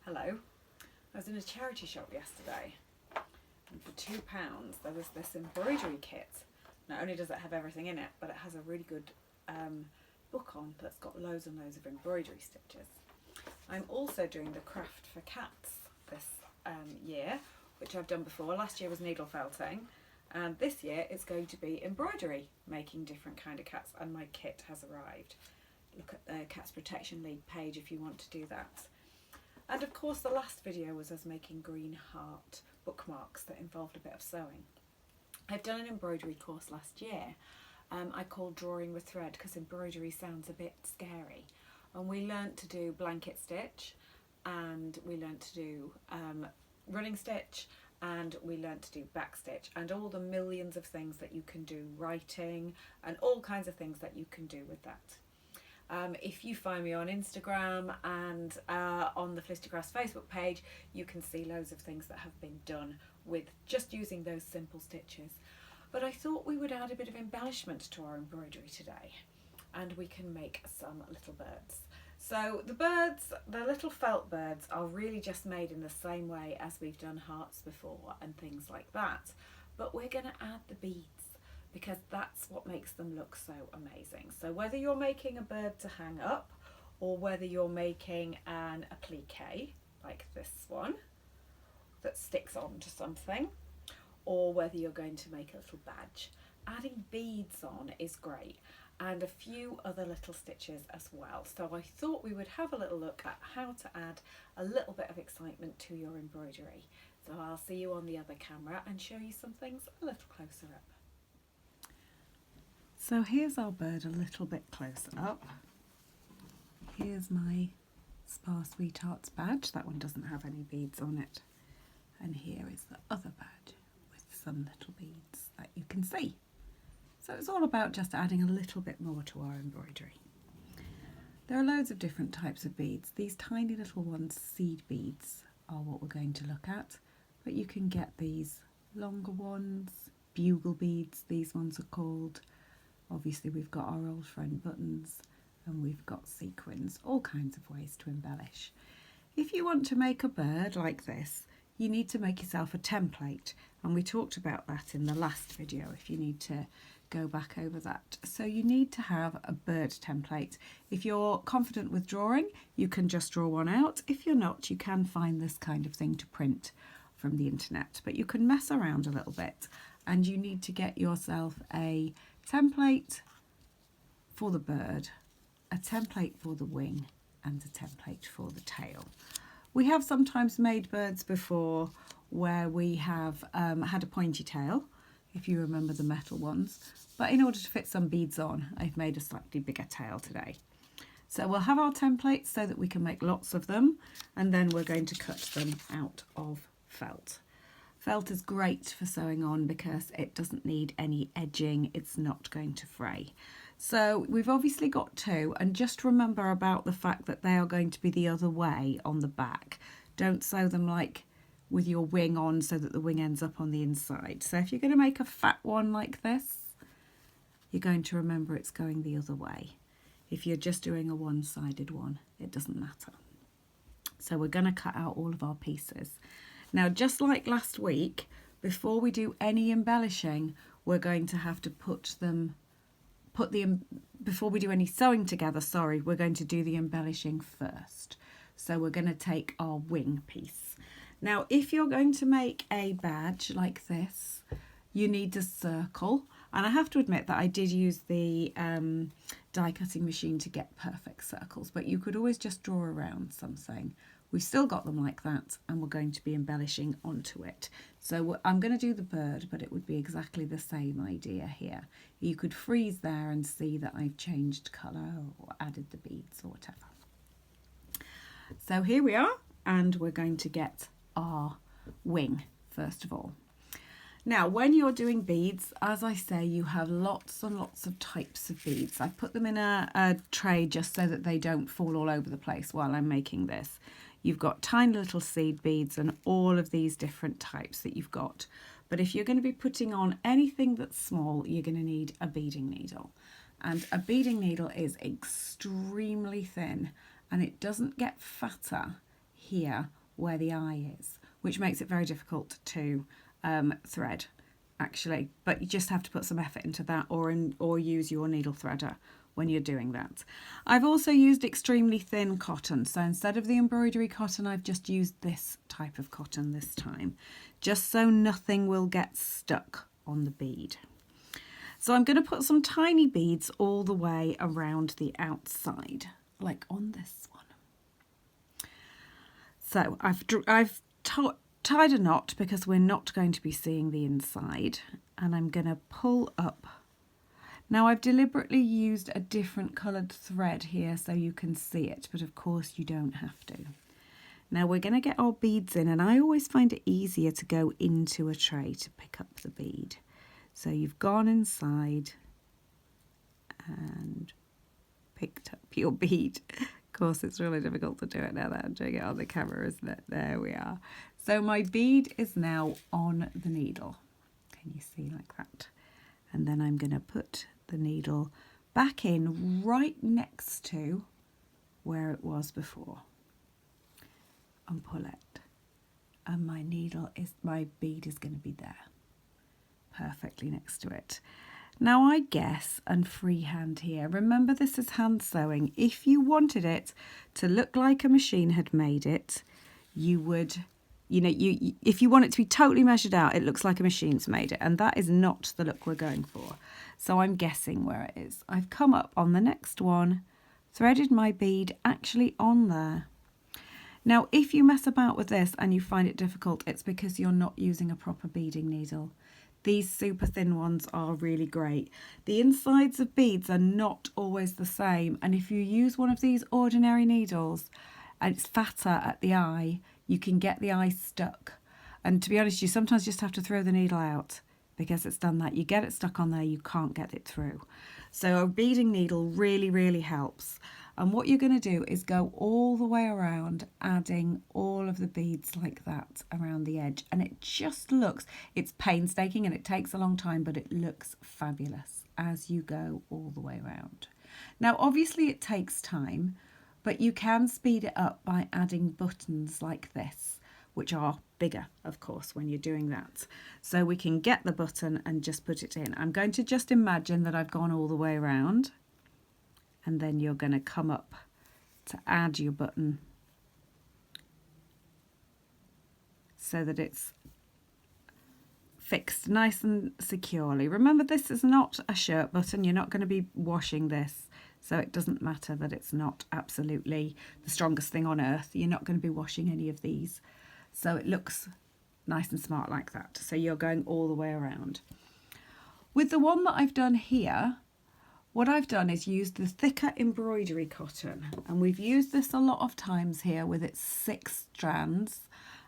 Hello. I was in a charity shop yesterday and for £2 there was this embroidery kit. Not only does it have everything in it, but it has a really good book on that's got loads and loads of embroidery stitches. I'm also doing the craft for cats this year, which I've done before. Last year was needle felting, and this year it's going to be embroidery, making different kind of cats, and my kit has arrived. Look at the Cats Protection League page if you want to do that. And of course the last video was us making green heart bookmarks that involved a bit of sewing. I've done an embroidery course last year. I called Drawing with Thread because embroidery sounds a bit scary. And we learnt to do blanket stitch, and we learnt to do running stitch, and we learnt to do back stitch, and all the millions of things that you can do, writing and all kinds of things that you can do with that. If you find me on Instagram and on the Felicity Facebook page, you can see loads of things that have been done with just using those simple stitches. But I thought we would add a bit of embellishment to our embroidery today, and we can make some little birds. So the birds, the little felt birds, are really just made in the same way as we've done hearts before and things like that. But we're going to add the beads, because that's what makes them look so amazing. So whether you're making a bird to hang up, or whether you're making an applique like this one that sticks onto something, or whether you're going to make a little badge, adding beads on is great, and a few other little stitches as well. So I thought we would have a little look at how to add a little bit of excitement to your embroidery. So I'll see you on the other camera and show you some things a little closer up. So here's our bird a little bit closer up. Here's my Spa Sweethearts badge. That one doesn't have any beads on it. And here is the other badge with some little beads that you can see. So it's all about just adding a little bit more to our embroidery. There are loads of different types of beads. These tiny little ones, seed beads, are what we're going to look at. But you can get these longer ones, bugle beads, these ones are called. Obviously we've got our old friend buttons, and we've got sequins, all kinds of ways to embellish. If you want to make a bird like this, you need to make yourself a template, and we talked about that in the last video if you need to go back over that. So you need to have a bird template. If you're confident with drawing, you can just draw one out. If you're not, you can find this kind of thing to print from the internet, but you can mess around a little bit, and you need to get yourself a template for the bird, a template for the wing, and a template for the tail. We have sometimes made birds before where we have had a pointy tail, if you remember the metal ones, but in order to fit some beads on, I've made a slightly bigger tail today. So we'll have our templates so that we can make lots of them, and then we're going to cut them out of felt. Felt is great for sewing on because it doesn't need any edging, it's not going to fray. So we've obviously got two, and just remember about the fact that they are going to be the other way on the back. Don't sew them like with your wing on so that the wing ends up on the inside. So if you're going to make a fat one like this, you're going to remember it's going the other way. If you're just doing a one-sided one, it doesn't matter. So we're going to cut out all of our pieces. Now, just like last week, before we do any embellishing, we're going to have to before we do any sewing together, we're going to do the embellishing first. So we're going to take our wing piece. Now, if you're going to make a badge like this, you need a circle. And I have to admit that I did use the die cutting machine to get perfect circles, but you could always just draw around something. We've still got them like that, and we're going to be embellishing onto it. So I'm going to do the bird, but it would be exactly the same idea here. You could freeze there and see that I've changed colour or added the beads or whatever. So here we are, and we're going to get our wing first of all. Now, when you're doing beads, as I say, you have lots and lots of types of beads. I've put them in a tray just so that they don't fall all over the place while I'm making this. You've got tiny little seed beads and all of these different types that you've got. But if you're going to be putting on anything that's small, you're going to need a beading needle. And a beading needle is extremely thin, and it doesn't get fatter here where the eye is, which makes it very difficult to thread actually, but you just have to put some effort into that, or use your needle threader when you're doing that. I've also used extremely thin cotton, so instead of the embroidery cotton, I've just used this type of cotton this time, just so nothing will get stuck on the bead. So I'm going to put some tiny beads all the way around the outside, like on this one. So I've tied a knot because we're not going to be seeing the inside, and I'm going to pull up. Now I've deliberately used a different coloured thread here so you can see it, but of course you don't have to. Now we're going to get our beads in, and I always find it easier to go into a tray to pick up the bead. So you've gone inside and picked up your bead. Of course, it's really difficult to do it now that I'm doing it on the camera, isn't it? There we are. So my bead is now on the needle. Can you see, like that? And then I'm going to put the needle back in right next to where it was before and pull it. And my bead is going to be there, perfectly next to it. Now I guess, and freehand here, remember this is hand sewing. If you wanted it to look like a machine had made it, you would, if you want it to be totally measured out, it looks like a machine's made it, and that is not the look we're going for. So I'm guessing where it is. I've come up on the next one, threaded my bead actually on there. Now if you mess about with this and you find it difficult, it's because you're not using a proper beading needle. These super thin ones are really great. The insides of beads are not always the same, and if you use one of these ordinary needles and it's fatter at the eye, you can get the eye stuck. And to be honest, you sometimes just have to throw the needle out because it's done that. You get it stuck on there, you can't get it through. So a beading needle really, really helps. And what you're going to do is go all the way around, adding all of the beads like that around the edge. And it just looks, it's painstaking and it takes a long time, but it looks fabulous as you go all the way around. Now, obviously it takes time, but you can speed it up by adding buttons like this, which are bigger, of course, when you're doing that. So we can get the button and just put it in. I'm going to just imagine that I've gone all the way around. And then you're going to come up to add your button so that it's fixed nice and securely. Remember, this is not a shirt button. You're not going to be washing this, so it doesn't matter that it's not absolutely the strongest thing on earth. You're not going to be washing any of these, so it looks nice and smart like that. So you're going all the way around. With the one that I've done here, what I've done is used the thicker embroidery cotton, and we've used this a lot of times here with its 6 strands,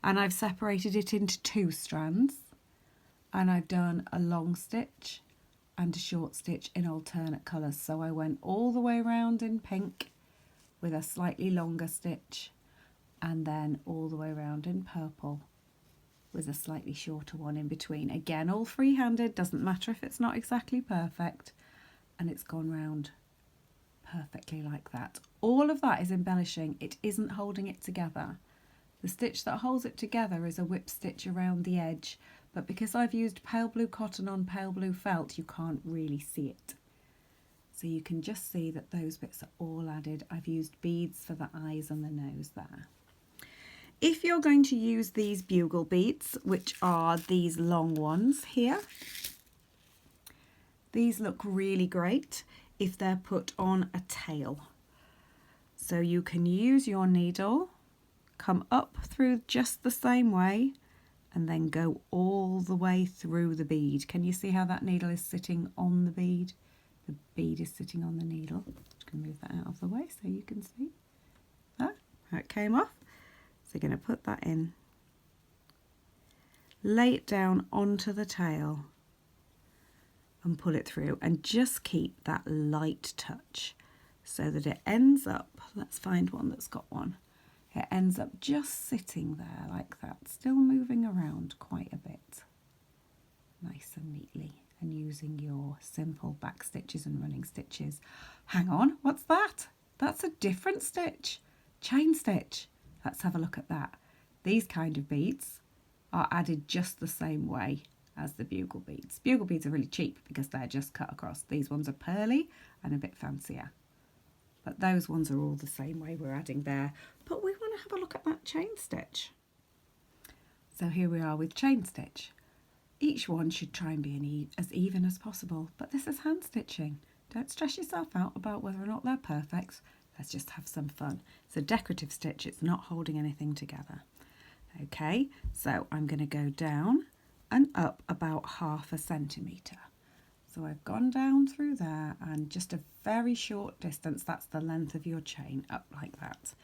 and I've separated it into 2 strands, and I've done a long stitch and a short stitch in alternate colours. So I went all the way around in pink with a slightly longer stitch, and then all the way around in purple with a slightly shorter one in between. Again, all free-handed, doesn't matter if it's not exactly perfect. And it's gone round perfectly like that. All of that is embellishing. It isn't holding it together. The stitch that holds it together is a whip stitch around the edge, but because I've used pale blue cotton on pale blue felt, you can't really see it. So you can just see that those bits are all added. I've used beads for the eyes and the nose there. If you're going to use these bugle beads, which are these long ones here, these look really great if they're put on a tail. So you can use your needle, come up through just the same way, and then go all the way through the bead. Can you see how that needle is sitting on the bead? The bead is sitting on the needle. I'm just going to move that out of the way so you can see that, how it came off. So you're going to put that in, lay it down onto the tail, and pull it through, and just keep that light touch so that it ends up, let's find one that's got one, it ends up just sitting there like that, still moving around quite a bit, nice and neatly, and using your simple back stitches and running stitches. Hang on, what's that? That's a different stitch, chain stitch. Let's have a look at that. These kind of beads are added just the same way as the bugle beads. Bugle beads are really cheap because they're just cut across. These ones are pearly and a bit fancier. But those ones are all the same way we're adding there. But we want to have a look at that chain stitch. So here we are with chain stitch. Each one should try and be as even as possible, but this is hand stitching. Don't stress yourself out about whether or not they're perfect. Let's just have some fun. It's a decorative stitch, it's not holding anything together. Okay, so I'm going to go down and up about 1/2 centimetre. So I've gone down through there and just a very short distance, that's the length of your chain, up like that.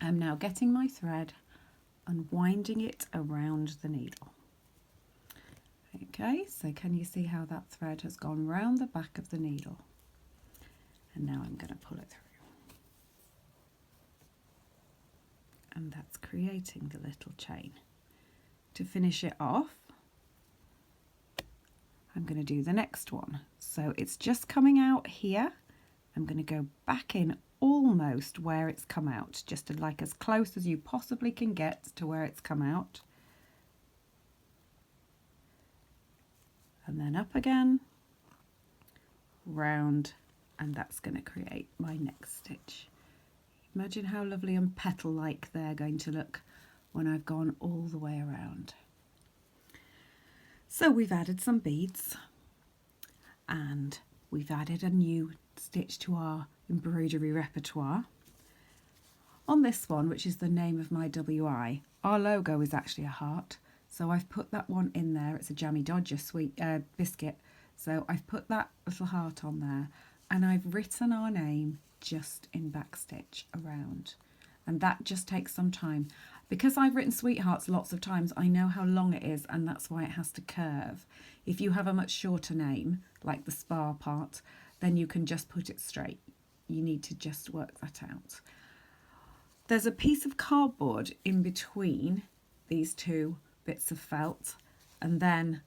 I'm now getting my thread and winding it around the needle. Okay, so can you see how that thread has gone round the back of the needle? And now I'm going to pull it through. And that's creating the little chain. To finish it off, I'm going to do the next one. So it's just coming out here. I'm going to go back in almost where it's come out, just like as close as you possibly can get to where it's come out. And then up again, round, and that's going to create my next stitch. Imagine how lovely and petal-like they're going to look when I've gone all the way around. So we've added some beads and we've added a new stitch to our embroidery repertoire. On this one, which is the name of my WI, our logo is actually a heart. So I've put that one in there. It's a Jammy Dodger sweet biscuit. So I've put that little heart on there and I've written our name just in backstitch around. And that just takes some time. Because I've written sweethearts lots of times, I know how long it is and that's why it has to curve. If you have a much shorter name, like the spar part, then you can just put it straight. You need to just work that out. There's a piece of cardboard in between these two bits of felt, and then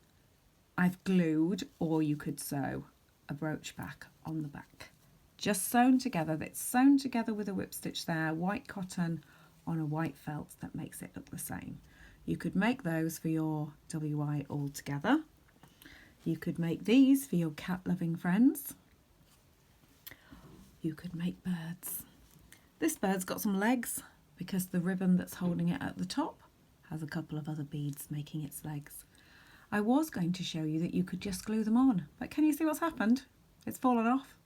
I've glued, or you could sew, a brooch back on the back. Just sewn together. That's sewn together with a whip stitch there, white cotton on a white felt that makes it look the same. You could make those for your WI all together. You could make these for your cat-loving friends. You could make birds. This bird's got some legs because the ribbon that's holding it at the top has a couple of other beads making its legs. I was going to show you that you could just glue them on, but can you see what's happened? It's fallen off.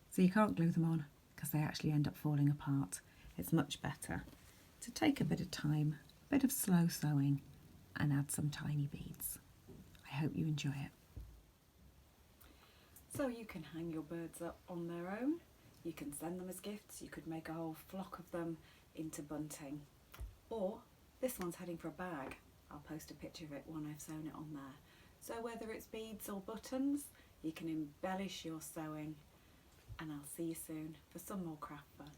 So you can't glue them on because they actually end up falling apart. It's much better to take a bit of time, a bit of slow sewing, and add some tiny beads. I hope you enjoy it. So you can hang your birds up on their own. You can send them as gifts. You could make a whole flock of them into bunting. Or this one's heading for a bag. I'll post a picture of it when I've sewn it on there. So whether it's beads or buttons, you can embellish your sewing. And I'll see you soon for some more craft fun.